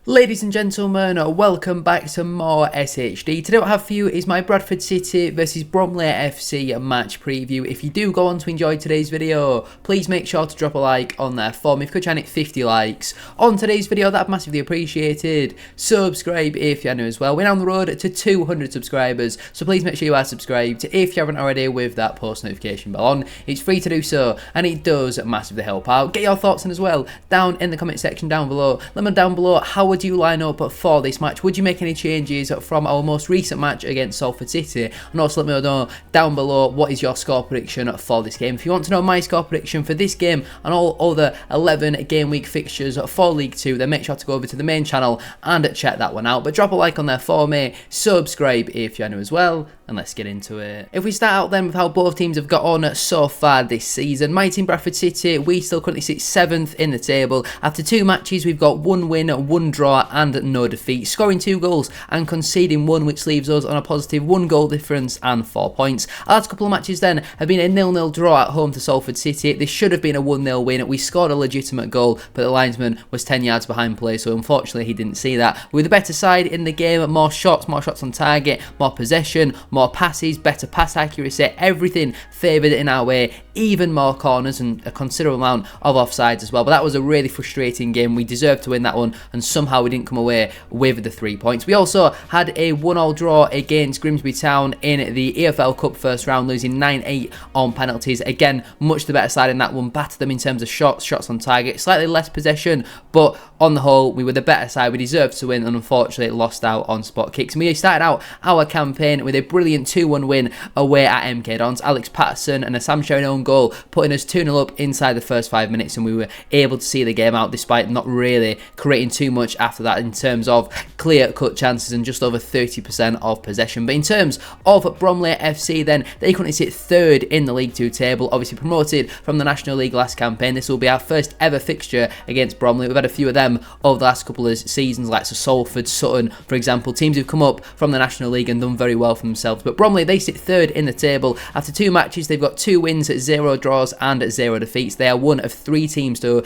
Ladies and gentlemen, welcome back to more SHD. Today what I have for you is my Bradford City versus Bromley FC match preview. If you do go on to enjoy today's video, please make sure to drop a like on there for me. If you could try and hit 50 likes on today's video, that'd be massively appreciated. Subscribe if you're new as well. We're on the road to 200 subscribers, so please make sure you are subscribed if you haven't already with that post notification bell on. It's free to do so, and it does massively help out. Get your thoughts in as well down in the comment section down below. Let me know down below, how would you line up for this match? Would you make any changes from our most recent match against Salford City? And also let me know down below, what is your score prediction for this game? If you want to know my score prediction for this game and all other 11 game week fixtures for League 2, then make sure to go over to the main channel and check that one out. But drop a like on there for me, subscribe if you're new as well, and let's get into it. If we start out then with how both teams have got on so far this season, my team Bradford City, we still currently sit 7th in the table. After 2 matches, we've got 1 win, 1 draw and no defeat, scoring 2 goals and conceding 1, which leaves us on a positive 1 goal difference and 4 points. Our last couple of matches then have been a 0-0 draw at home to Salford City. This should have been a 1-0 win. We scored a legitimate goal, but the linesman was 10 yards behind play, so unfortunately he didn't see that. We're the better side in the game, more shots on target, more possession, more passes, better pass accuracy, everything favoured in our way, even more corners and a considerable amount of offsides as well. But that was a really frustrating game. We deserved to win that one, and somehow we didn't come away with the 3 points. We also had a 1-1 draw against Grimsby Town in the EFL Cup first round, losing 9-8 on penalties. Again, much the better side in that one, battered them in terms of shots on target, slightly less possession, but on the whole, we were the better side. We deserved to win and unfortunately lost out on spot kicks. And we started out our campaign with a brilliant 2-1 win away at MK Dons. Alex Patterson and a Sam Sherrin own goal, putting us 2-0 up inside the first 5 minutes, and we were able to see the game out despite not really creating too much after that in terms of clear-cut chances and just over 30% of possession. But in terms of Bromley FC then, they currently sit 3rd in the League 2 table, obviously promoted from the National League last campaign. This will be our first ever fixture against Bromley. We've had a few of them over the last couple of seasons, like Salford, Sutton, for example, teams who've come up from the National League and done very well for themselves. But Bromley, they sit 3rd in the table. After 2 matches, they've got 2 wins, 0 draws and 0 defeats. They are one of 3 teams to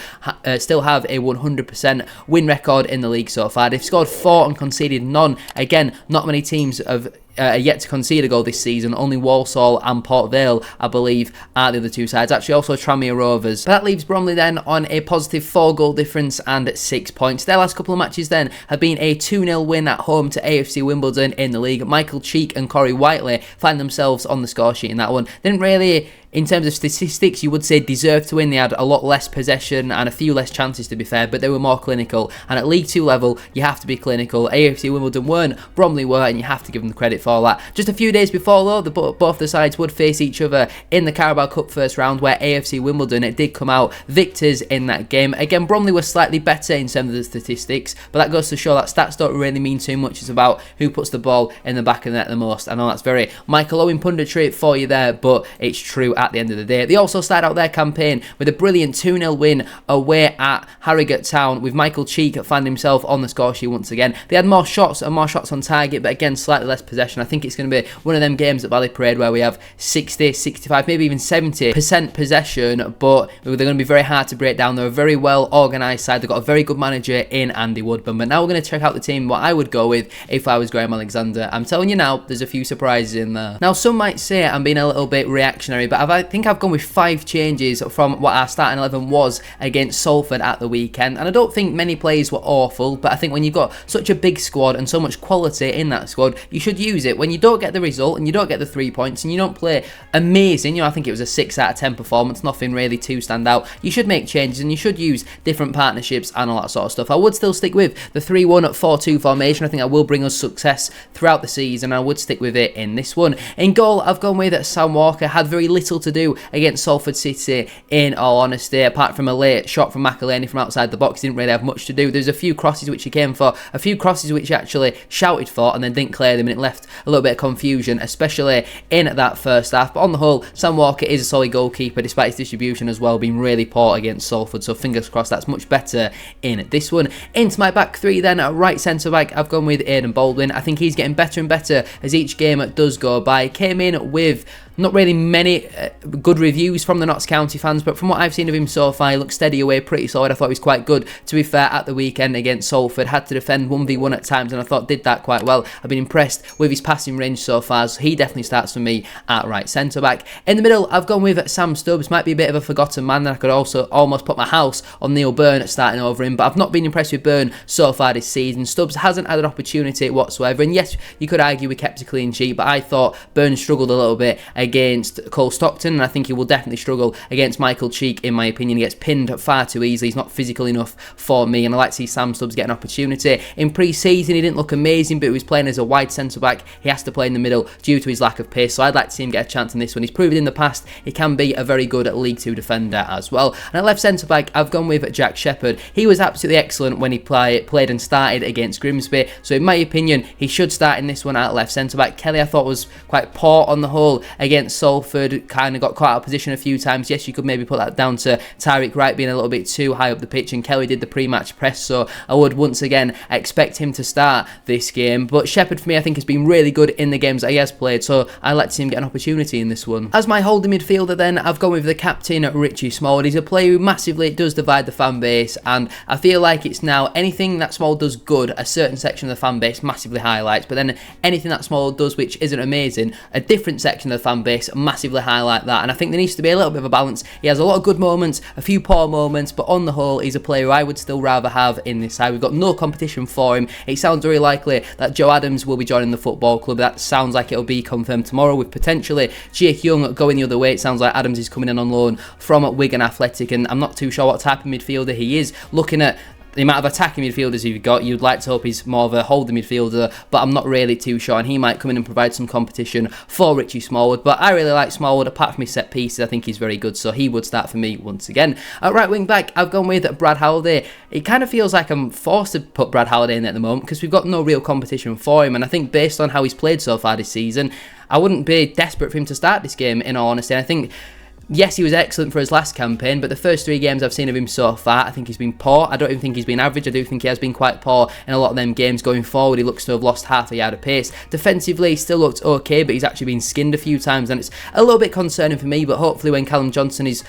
still have a 100% win record in the league so far. They've scored 4 and conceded none. Again, not many teams have yet to concede a goal this season. Only Walsall and Port Vale, I believe, are the other 2 sides. Actually, also Tranmere Rovers. But that leaves Bromley then on a positive 4 goal difference and 6 points. Their last couple of matches then have been a 2-0 win at home to AFC Wimbledon in the league. Michael Cheek and Corey Whiteley find themselves on the score sheet in that one. Didn't really, in terms of statistics, you would say deserved to win. They had a lot less possession and a few less chances, to be fair, but they were more clinical. And at League 2 level, you have to be clinical. AFC Wimbledon weren't, Bromley were, and you have to give them the credit for that. Just a few days before, though, both the sides would face each other in the Carabao Cup first round, where AFC Wimbledon did come out victors in that game. Again, Bromley was slightly better in terms of the statistics, but that goes to show that stats don't really mean too much. It's about who puts the ball in the back of the net the most. I know that's very Michael Owen punditry for you there, but it's true at the end of the day. They also started out their campaign with a brilliant 2-0 win away at Harrogate Town, with Michael Cheek finding himself on the score sheet once again. They had more shots on target, but again, slightly less possession. I think it's going to be one of them games at Valley Parade where we have 60, 65, maybe even 70% possession, but they're going to be very hard to break down. They're a very well organised side. They've got a very good manager in Andy Woodburn. But now we're going to check out the team, what I would go with if I was Graham Alexander. I'm telling you now, there's a few surprises in there. Now, some might say I'm being a little bit reactionary, but I think I've gone with 5 changes from what our starting 11 was against Salford at the weekend. And I don't think many players were awful, but I think when you've got such a big squad and so much quality in that squad, you should use it. When you don't get the result and you don't get the 3 points and you don't play amazing, I think it was a 6 out of 10 performance, nothing really too stand out, you should make changes and you should use different partnerships and all that sort of stuff. I would still stick with the 3-1-4-2 formation. I think that will bring us success throughout the season. I would stick with it in this one. In goal, I've gone with Sam Walker. Had very little to do against Salford City, in all honesty, apart from a late shot from McElhaney from outside the box. He didn't really have much to do. There's a few crosses which he came for, a few crosses which he actually shouted for and then didn't clear them, and it left a little bit of confusion, especially in that first half. But on the whole, Sam Walker is a solid goalkeeper, despite his distribution as well being really poor against Salford, so fingers crossed that's much better in this one. Into my back 3 then, at right centre back, I've gone with Aidan Baldwin. I think he's getting better and better as each game does go by. Came in with Not really many good reviews from the Notts County fans, but from what I've seen of him so far, he looks steady away, pretty solid. I thought he was quite good, to be fair, at the weekend against Salford. Had to defend 1v1 at times, and I thought did that quite well. I've been impressed with his passing range so far, so he definitely starts for me at right centre-back. In the middle, I've gone with Sam Stubbs. Might be a bit of a forgotten man, and I could also almost put my house on Neil Byrne starting over him, but I've not been impressed with Byrne so far this season. Stubbs hasn't had an opportunity whatsoever, and yes, you could argue we kept a clean sheet, but I thought Byrne struggled a little bit against Cole Stockton, and I think he will definitely struggle against Michael Cheek, in my opinion. He gets pinned far too easily. He's not physical enough for me, and I like to see Sam Stubbs get an opportunity. In pre-season, he didn't look amazing, but he was playing as a wide centre-back. He has to play in the middle due to his lack of pace, so I'd like to see him get a chance in this one. He's proven in the past he can be a very good League 2 defender as well. And at left centre-back, I've gone with Jack Shepherd. He was absolutely excellent when he played and started against Grimsby, so in my opinion, he should start in this one at left centre-back. Kelly, I thought, was quite poor on the whole against Salford, kind of got caught out of position a few times. Yes, you could maybe put that down to Tyreek Wright being a little bit too high up the pitch, and Kelly did the pre-match press, so I would once again expect him to start this game. But Shepherd, for me, I think has been really good in the games that he has played, so I'd like to see him get an opportunity in this one. As my holding midfielder then, I've gone with the captain, Richie Smallwood. He's a player who massively does divide the fan base, and I feel like it's now anything that Smallwood does good, a certain section of the fan base massively highlights, but then anything that Smallwood does which isn't amazing, a different section of the fan base massively highlight that, and I think there needs to be a little bit of a balance. He has a lot of good moments, a few poor moments, but on the whole, he's a player who I would still rather have in this side. We've got no competition for him. It sounds very likely that Joe Adams will be joining the football club. That sounds like it'll be confirmed tomorrow, with potentially Jake Young going the other way. It sounds like Adams is coming in on loan from Wigan Athletic, and I'm not too sure what type of midfielder he is. Looking at the amount of attacking midfielders you've got, you'd like to hope he's more of a holding midfielder, but I'm not really too sure, and he might come in and provide some competition for Richie Smallwood. But I really like Smallwood. Apart from his set pieces, I think he's very good, so he would start for me once again. At right wing back, I've gone with Brad Halliday. It kind of feels like I'm forced to put Brad Halliday in at the moment because we've got no real competition for him, and I think based on how he's played so far this season, I wouldn't be desperate for him to start this game, in all honesty. I think, yes, he was excellent for his last campaign, but the first 3 games I've seen of him so far, I think he's been poor. I don't even think he's been average. I do think he has been quite poor in a lot of them games. Going forward, he looks to have lost half a yard of pace. Defensively, he still looks okay, but he's actually been skinned a few times, and it's a little bit concerning for me, but hopefully when Callum Johnson is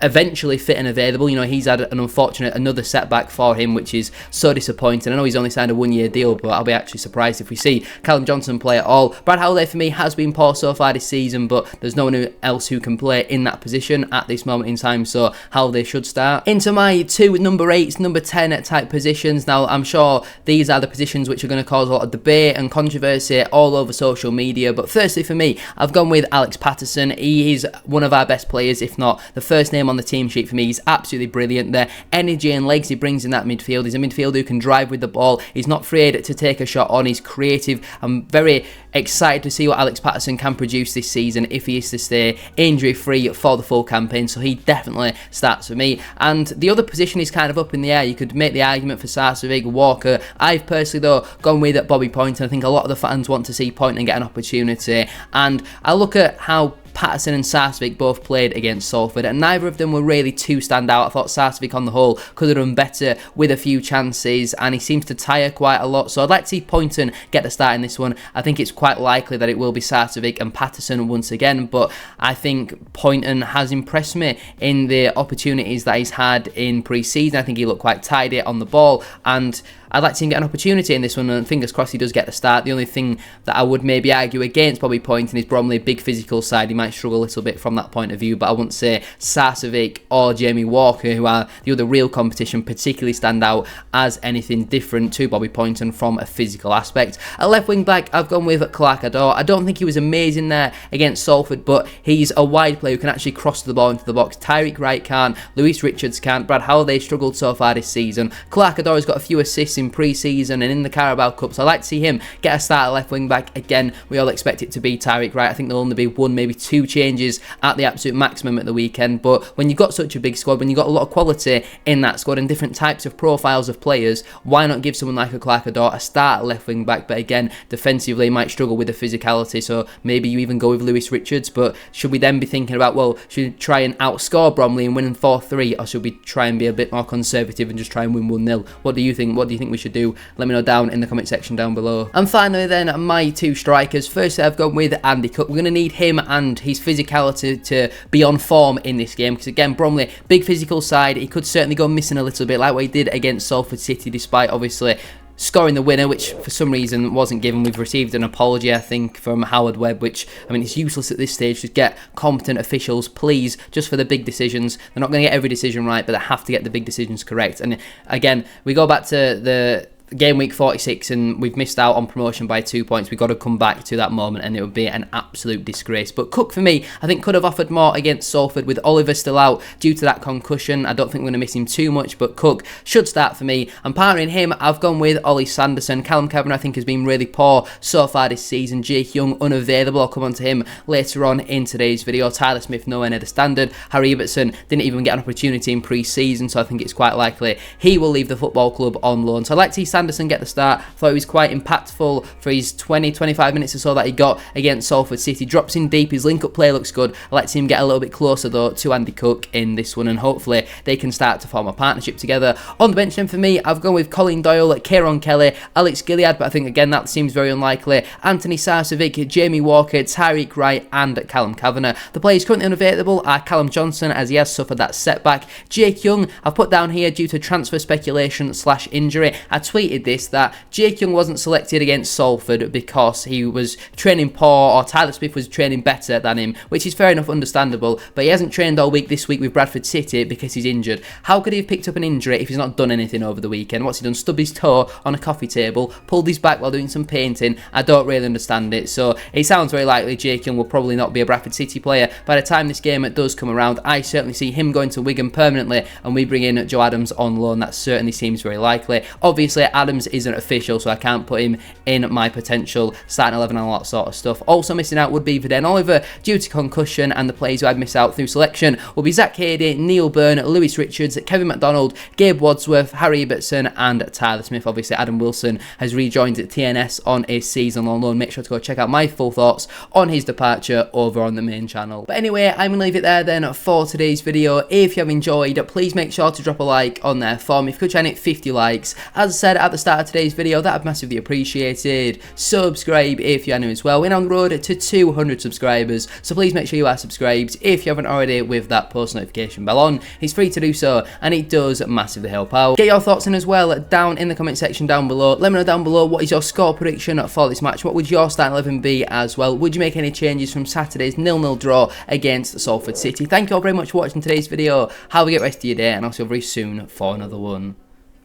eventually fit and available, you know, he's had an unfortunate another setback for him, which is so disappointing. I know he's only signed a 1-year deal, but I'll be actually surprised if we see Callum Johnson play at all. Brad Halliday for me has been poor so far this season, but there's no one else who can play in that position at this moment in time, so Halliday should start. Into my 2 number 8s, number 10 type positions. Now, I'm sure these are the positions which are going to cause a lot of debate and controversy all over social media, but firstly for me, I've gone with Alex Patterson. He is one of our best players, if not the first name on the team sheet for me. He's absolutely brilliant. The energy and legs he brings in that midfield. He's a midfielder who can drive with the ball. He's not afraid to take a shot on. He's creative. I'm very excited to see what Alex Patterson can produce this season if he is to stay injury free for the full campaign, so he definitely starts for me. And the other position is kind of up in the air. You could make the argument for Sarsavig, Walker. I've personally though gone with Bobby Poynton. I think a lot of the fans want to see Poynton get an opportunity, and I look at how Patterson and Sarsavik both played against Salford, and neither of them were really too stand out. I thought Sarsavik on the whole could have done better with a few chances, and he seems to tire quite a lot, so I'd like to see Poynton get the start in this one. I think it's quite likely that it will be Sarsavik and Patterson once again, but I think Poynton has impressed me in the opportunities that he's had in pre-season. I think he looked quite tidy on the ball, and I'd like to see him get an opportunity in this one, and fingers crossed he does get the start. The only thing that I would maybe argue against Bobby Poynton is Bromley, big physical side. He might struggle a little bit from that point of view, but I wouldn't say Sarsavik or Jamie Walker, who are the other real competition, particularly stand out as anything different to Bobby Poynton from a physical aspect. At left wing back, I've gone with Clark Adore. I don't think he was amazing there against Salford, but he's a wide player who can actually cross the ball into the box. Tyreek Wright can't, Lewis Richards can't, Brad Halliday struggled so far this season. Clark Adore has got a few assists in pre-season and in the Carabao Cup, so I'd like to see him get a start at left wing back. Again, we all expect it to be Tyreek Wright. I think there'll only be 1, maybe 2 changes at the absolute maximum at the weekend, but when you've got such a big squad, when you've got a lot of quality in that squad and different types of profiles of players, why not give someone like a Clark Adore a start at left wing back? But again, defensively might struggle with the physicality, so maybe you even go with Lewis Richards. But should we then be thinking about, well, should we try and outscore Bromley and win 4-3, or should we try and be a bit more conservative and just try and win 1-0? What do you think? What do you think we should do. Let me know down in the comment section down below. And finally then, my two strikers. Firstly, I've gone with Andy Cook. We're going to need him and his physicality to be on form in this game, because again, Bromley, big physical side. He could certainly go missing a little bit, like what he did against Salford City, despite obviously scoring the winner, which for some reason wasn't given. We've received an apology, I think, from Howard Webb, which, I mean, it's useless at this stage. Just get competent officials, please, just for the big decisions. They're not going to get every decision right, but they have to get the big decisions correct. And again, we go back to the game week 46 and we've missed out on promotion by 2 points. We've got to come back to that moment and it would be an absolute disgrace. But Cook, for me, I think could have offered more against Salford with Oliver still out due to that concussion. I don't think we're going to miss him too much, but Cook should start for me. And partnering him, I've gone with Ollie Sanderson. Callum Kavanagh, I think, has been really poor so far this season. Jake Young, unavailable. I'll come on to him later on in today's video. Tyler Smith, nowhere near the standard. Harry Ibbotson didn't even get an opportunity in pre-season, so I think it's quite likely he will leave the football club on loan. So I like to see Sanderson get the start. Thought he was quite impactful for his 20-25 minutes or so that he got against Salford City. Drops in deep, his link-up play looks good. I like to see him get a little bit closer though to Andy Cook in this one, and hopefully they can start to form a partnership together. On the bench then for me, I've gone with Colin Doyle, Kieran Kelly, Alex Gilliard, but I think again that seems very unlikely. Anthony Sarcevic, Jamie Walker, Tyreek Wright and Callum Kavanagh. The players currently unavailable are Callum Johnson, as he has suffered that setback. Jake Young, I've put down here due to transfer speculation / injury. I tweeted this, that Jake Young wasn't selected against Salford because he was training poor, or Tyler Smith was training better than him, which is fair enough, understandable, but he hasn't trained all week this week with Bradford City because he's injured. How could he have picked up an injury if he's not done anything over the weekend? What's he done? Stubbed his toe on a coffee table, pulled his back while doing some painting? I don't really understand it. So it sounds very likely Jake Young will probably not be a Bradford City player by the time this game does come around. I certainly see him going to Wigan permanently and we bring in Joe Adams on loan. That certainly seems very likely. Obviously Adams isn't official, so I can't put him in my potential starting 11 and all that sort of stuff. Also missing out would be Viden Oliver due to concussion, and the players who I'd miss out through selection will be Zach Cady, Neil Byrne, Lewis Richards, Kevin McDonald, Gabe Wadsworth, Harry Ibbotson and Tyler Smith. Obviously Adam Wilson has rejoined TNS on a season on loan. Make sure to go check out my full thoughts on his departure over on the main channel. But anyway, I'm going to leave it there then for today's video. If you have enjoyed, please make sure to drop a like on there for me. If you could try and hit 50 likes, as I said at the start of today's video, that would massively appreciated. Subscribe if you are new as well. We're on the road to 200 subscribers, so please make sure you are subscribed if you haven't already, with that post notification bell on. It's free to do so and it does massively help out. Get your thoughts in as well down in the comment section down below. Let me know down below what is your score prediction for this match. What would your starting 11 be as well? Would you make any changes from Saturday's 0-0 draw against Salford City? Thank you all very much for watching today's video. Have a great rest of your day and I'll see you very soon for another one.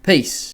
Peace.